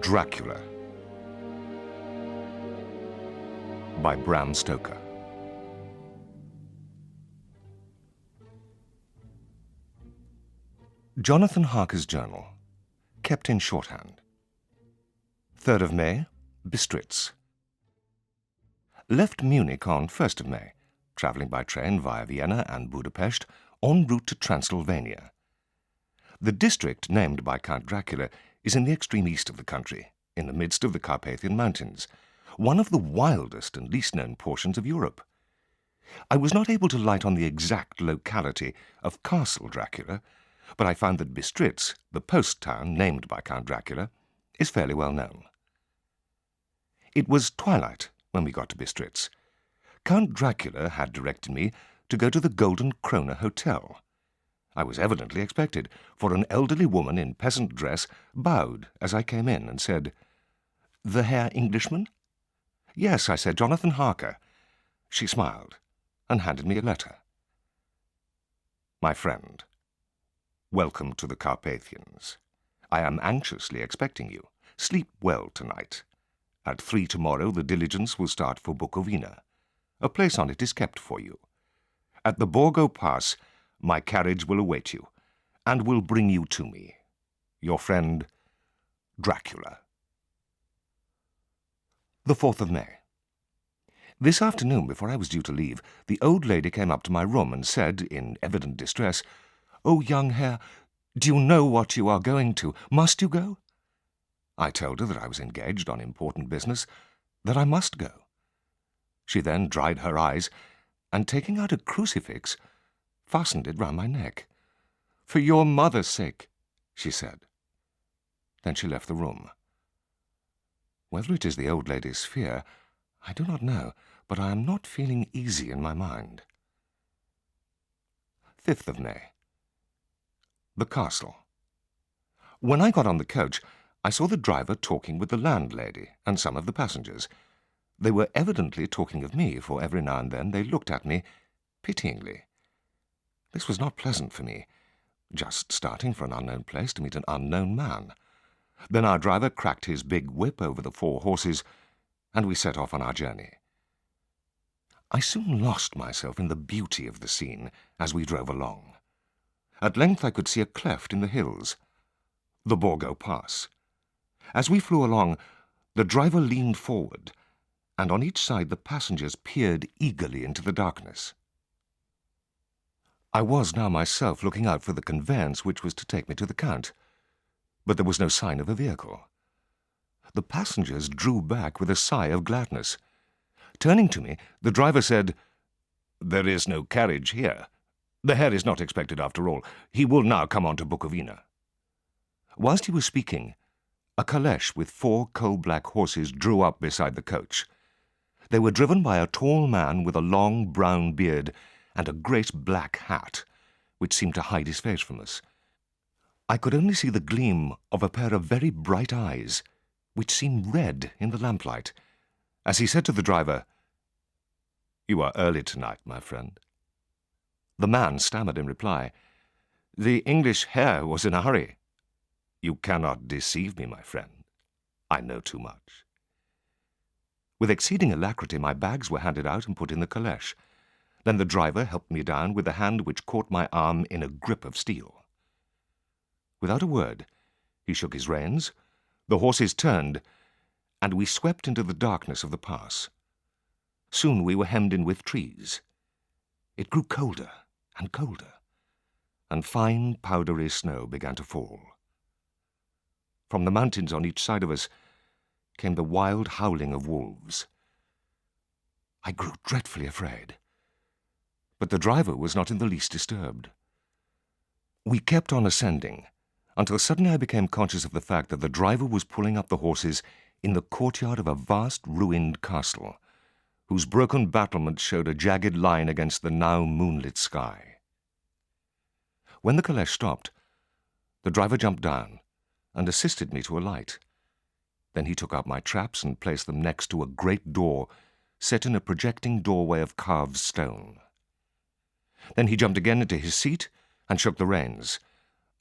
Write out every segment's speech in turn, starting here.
Dracula by Bram Stoker. Jonathan Harker's journal, kept in shorthand. 3rd of May, Bistritz. Left Munich on 1st of May, travelling by train via Vienna and Budapest, en route to Transylvania. The district named by Count Dracula is in the extreme east of the country, in the midst of the Carpathian Mountains, one of the wildest and least known portions of Europe. I was not able to light on the exact locality of Castle Dracula, but I found that Bistritz, the post town named by Count Dracula, is fairly well known. It was twilight when we got to Bistritz. Count Dracula had directed me to go to the Golden Krone Hotel. I was evidently expected, for an elderly woman in peasant dress bowed as I came in and said, "The Herr Englishman?" "Yes," I said, "Jonathan Harker." She smiled and handed me a letter. "My friend, welcome to the Carpathians. I am anxiously expecting you. Sleep well tonight. At 3 tomorrow the diligence will start for Bukowina. A place on it is kept for you. At the Borgo Pass, my carriage will await you, and will bring you to me. Your friend, Dracula." The 4th of May. This afternoon, before I was due to leave, the old lady came up to my room and said, in evident distress, "Oh, young Herr, do you know what you are going to? Must you go?" I told her that I was engaged on important business, that I must go. She then dried her eyes, and taking out a crucifix, fastened it round my neck. "For your mother's sake," she said. Then she left the room. Whether it is the old lady's fear, I do not know, but I am not feeling easy in my mind. 5th of May. The Castle. When I got on the coach, I saw the driver talking with the landlady and some of the passengers. They were evidently talking of me, for every now and then they looked at me pityingly. This was not pleasant for me, just starting for an unknown place to meet an unknown man. Then our driver cracked his big whip over the 4 horses, and we set off on our journey. I soon lost myself in the beauty of the scene as we drove along. At length I could see a cleft in the hills, the Borgo Pass. As we flew along, the driver leaned forward, and on each side the passengers peered eagerly into the darkness. I was now myself looking out for the conveyance which was to take me to the Count, but there was no sign of a vehicle. The passengers drew back with a sigh of gladness. Turning to me, the driver said, "There is no carriage here. The Herr is not expected after all. He will now come on to Bukowina." Whilst he was speaking, a caleche with 4 coal-black horses drew up beside the coach. They were driven by a tall man with a long brown beard and a great black hat, which seemed to hide his face from us. I could only see the gleam of a pair of very bright eyes, which seemed red in the lamplight, as he said to the driver, "You are early tonight, my friend." The man stammered in reply, "The English Herr was in a hurry." "You cannot deceive me, my friend. I know too much." With exceeding alacrity, my bags were handed out and put in the caleche. Then the driver helped me down with a hand which caught my arm in a grip of steel. Without a word, he shook his reins, the horses turned, and we swept into the darkness of the pass. Soon we were hemmed in with trees. It grew colder and colder, and fine powdery snow began to fall. From the mountains on each side of us came the wild howling of wolves. I grew dreadfully afraid, but the driver was not in the least disturbed. We kept on ascending, until suddenly I became conscious of the fact that the driver was pulling up the horses in the courtyard of a vast ruined castle, whose broken battlements showed a jagged line against the now moonlit sky. When the caleche stopped, the driver jumped down and assisted me to alight. Then he took out my traps and placed them next to a great door set in a projecting doorway of carved stone. Then he jumped again into his seat and shook the reins,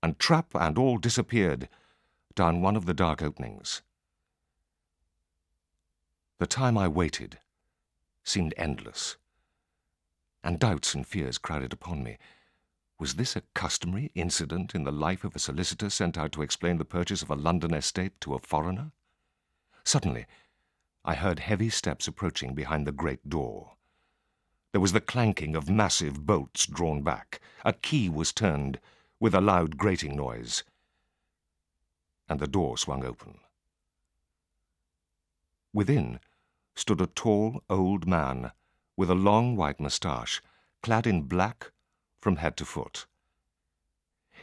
and trap and all disappeared down one of the dark openings. The time I waited seemed endless, and doubts and fears crowded upon me. Was this a customary incident in the life of a solicitor sent out to explain the purchase of a London estate to a foreigner? Suddenly, I heard heavy steps approaching behind the great door. There was the clanking of massive bolts drawn back. A key was turned with a loud grating noise, and the door swung open. Within stood a tall old man with a long white moustache, clad in black from head to foot.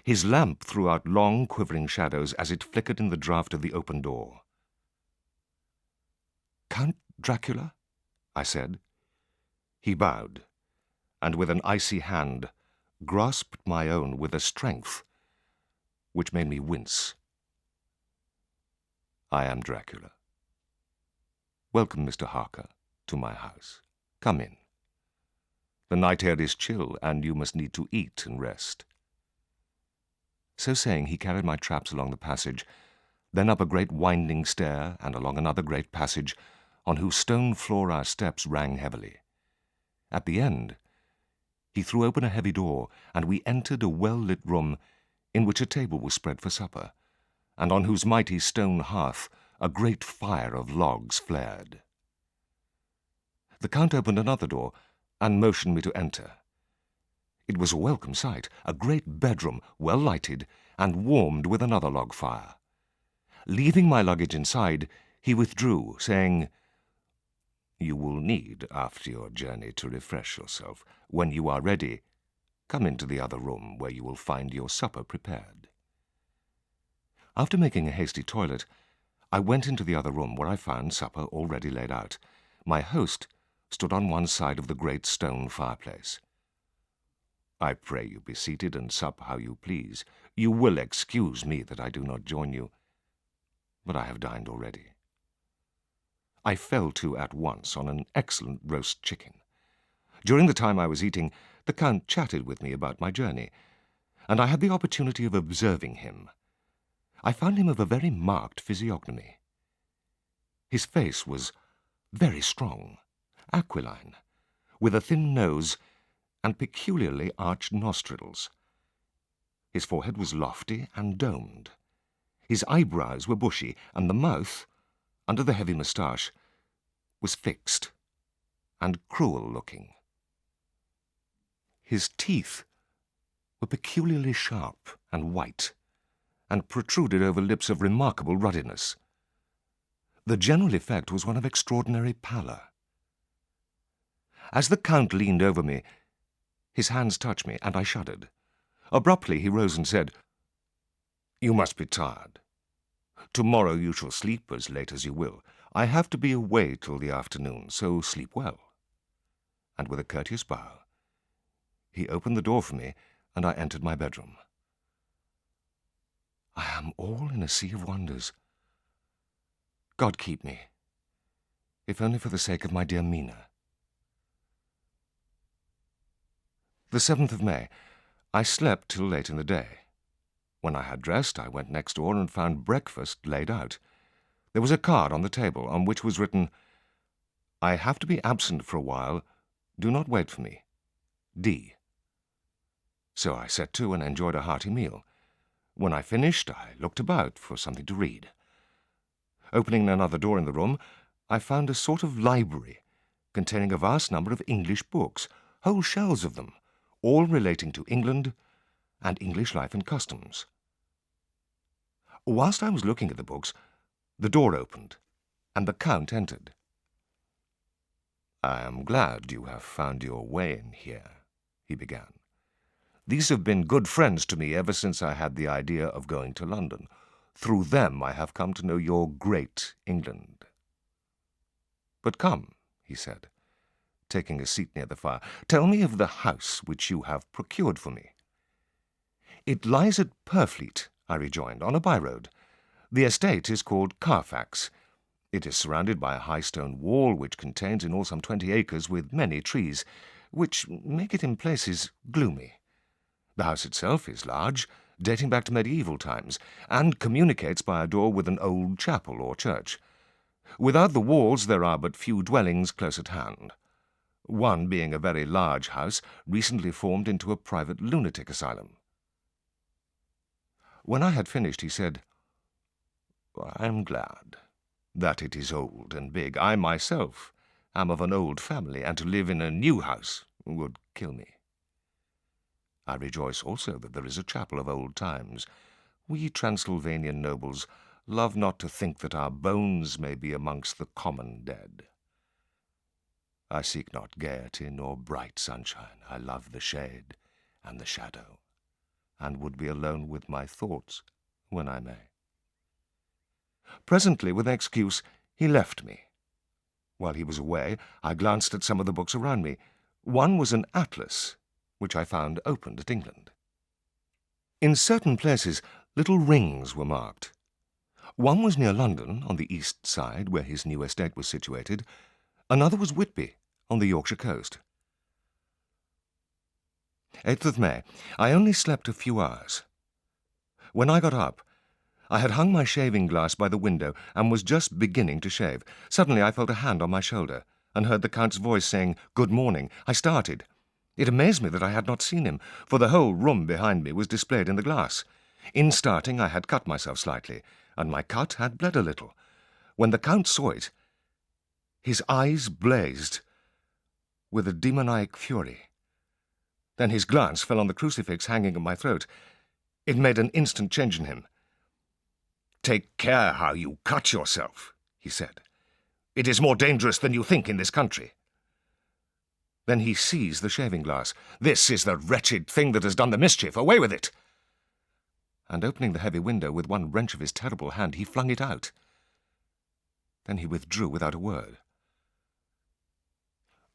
His lamp threw out long, quivering shadows as it flickered in the draught of the open door. "Count Dracula?" I said. He bowed, and with an icy hand grasped my own with a strength which made me wince. "I am Dracula. Welcome, Mr. Harker, to my house. Come in. The night air is chill, and you must need to eat and rest." So saying, he carried my traps along the passage, then up a great winding stair and along another great passage, on whose stone floor our steps rang heavily. At the end, he threw open a heavy door, and we entered a well-lit room in which a table was spread for supper, and on whose mighty stone hearth a great fire of logs flared. The Count opened another door and motioned me to enter. It was a welcome sight, a great bedroom, well lighted, and warmed with another log fire. Leaving my luggage inside, he withdrew, saying, "You will need, after your journey, to refresh yourself. When you are ready, come into the other room, where you will find your supper prepared." After making a hasty toilet, I went into the other room, where I found supper already laid out. My host stood on one side of the great stone fireplace. "I pray you be seated and sup how you please. You will excuse me that I do not join you, but I have dined already." I fell to at once on an excellent roast chicken. During the time I was eating, the Count chatted with me about my journey, and I had the opportunity of observing him. I found him of a very marked physiognomy. His face was very strong, aquiline, with a thin nose and peculiarly arched nostrils. His forehead was lofty and domed. His eyebrows were bushy, and the mouth, under the heavy moustache, was fixed and cruel-looking. His teeth were peculiarly sharp and white, and protruded over lips of remarkable ruddiness. The general effect was one of extraordinary pallor. As the Count leaned over me, his hands touched me, and I shuddered. Abruptly he rose and said, "You must be tired. Tomorrow you shall sleep as late as you will. I have to be away till the afternoon, so sleep well." And with a courteous bow, he opened the door for me, and I entered my bedroom. I am all in a sea of wonders. God keep me, if only for the sake of my dear Mina. The 7th of May. I slept till late in the day. When I had dressed, I went next door and found breakfast laid out. There was a card on the table on which was written, "I have to be absent for a while. Do not wait for me. D." So I set to and enjoyed a hearty meal. When I finished, I looked about for something to read. Opening another door in the room, I found a sort of library containing a vast number of English books, whole shelves of them, all relating to England and English life and customs. Whilst I was looking at the books, the door opened, and the Count entered. "I am glad you have found your way in here," he began. "These have been good friends to me ever since I had the idea of going to London. Through them I have come to know your great England. But come," he said, taking a seat near the fire, "tell me of the house which you have procured for me." "It lies at Purfleet," I rejoined, "on a by-road. The estate is called Carfax. It is surrounded by a high stone wall which contains in all some 20 acres with many trees, which make it in places gloomy. The house itself is large, dating back to medieval times, and communicates by a door with an old chapel or church. Without the walls there are but few dwellings close at hand, one being a very large house recently formed into a private lunatic asylum. When I had finished, he said, "I'm glad that it is old and big. I myself am of an old family, and to live in a new house would kill me. I rejoice also that there is a chapel of old times. We Transylvanian nobles love not to think that our bones may be amongst the common dead. I seek not gaiety nor bright sunshine. I love the shade and the shadow, and would be alone with my thoughts when I may." Presently, with an excuse, he left me. While he was away, I glanced at some of the books around me. One was an atlas, which I found opened at England. In certain places, little rings were marked. One was near London, on the east side, where his new estate was situated. Another was Whitby, on the Yorkshire coast. 8th of May. I only slept a few hours. When I got up, I had hung my shaving glass by the window and was just beginning to shave. Suddenly I felt a hand on my shoulder and heard the Count's voice saying, "Good morning." I started. It amazed me that I had not seen him, for the whole room behind me was displayed in the glass. In starting, I had cut myself slightly, and my cut had bled a little. When the Count saw it, his eyes blazed with a demoniac fury. Then his glance fell on the crucifix hanging at my throat. It made an instant change in him. "Take care how you cut yourself," he said. "It is more dangerous than you think in this country." Then he seized the shaving-glass. "This is the wretched thing that has done the mischief. Away with it!" And opening the heavy window with one wrench of his terrible hand, he flung it out. Then he withdrew without a word.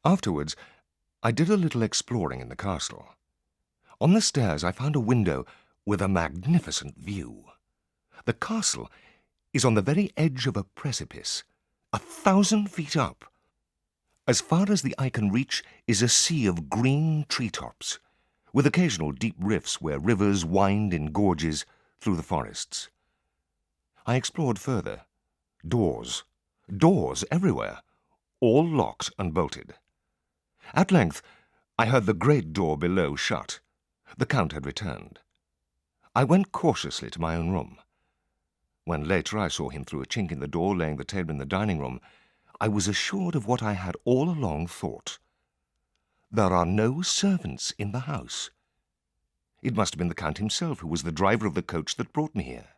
Afterwards, I did a little exploring in the castle. On the stairs I found a window with a magnificent view. The castle is on the very edge of a precipice, 1,000 feet up. As far as the eye can reach is a sea of green treetops, with occasional deep rifts where rivers wind in gorges through the forests. I explored further. Doors everywhere, all locked and bolted. At length, I heard the great door below shut. The Count had returned. I went cautiously to my own room. When later I saw him through a chink in the door laying the table in the dining room, I was assured of what I had all along thought. There are no servants in the house. It must have been the Count himself who was the driver of the coach that brought me here.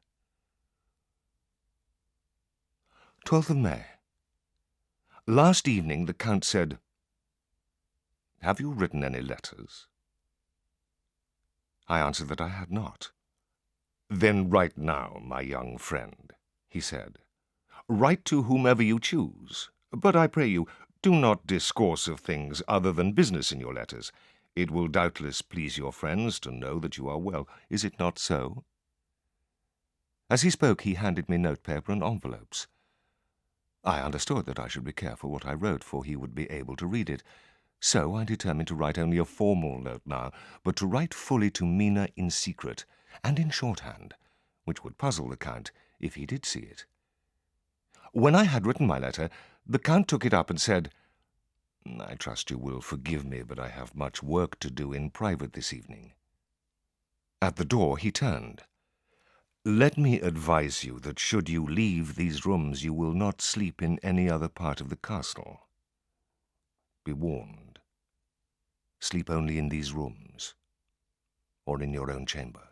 12th of May. Last evening the Count said, "Have you written any letters?" I answered that I had not. "Then write now, my young friend," he said. "Write to whomever you choose, but I pray you, do not discourse of things other than business in your letters. It will doubtless please your friends to know that you are well. Is it not so?" As he spoke, he handed me notepaper and envelopes. I understood that I should be careful what I wrote, for he would be able to read it. So I determined to write only a formal note now, but to write fully to Mina in secret, and in shorthand, which would puzzle the Count if he did see it. When I had written my letter, the Count took it up and said, "I trust you will forgive me, but I have much work to do in private this evening." At the door he turned. "Let me advise you that should you leave these rooms, you will not sleep in any other part of the castle. Be warned. Sleep only in these rooms, or in your own chamber."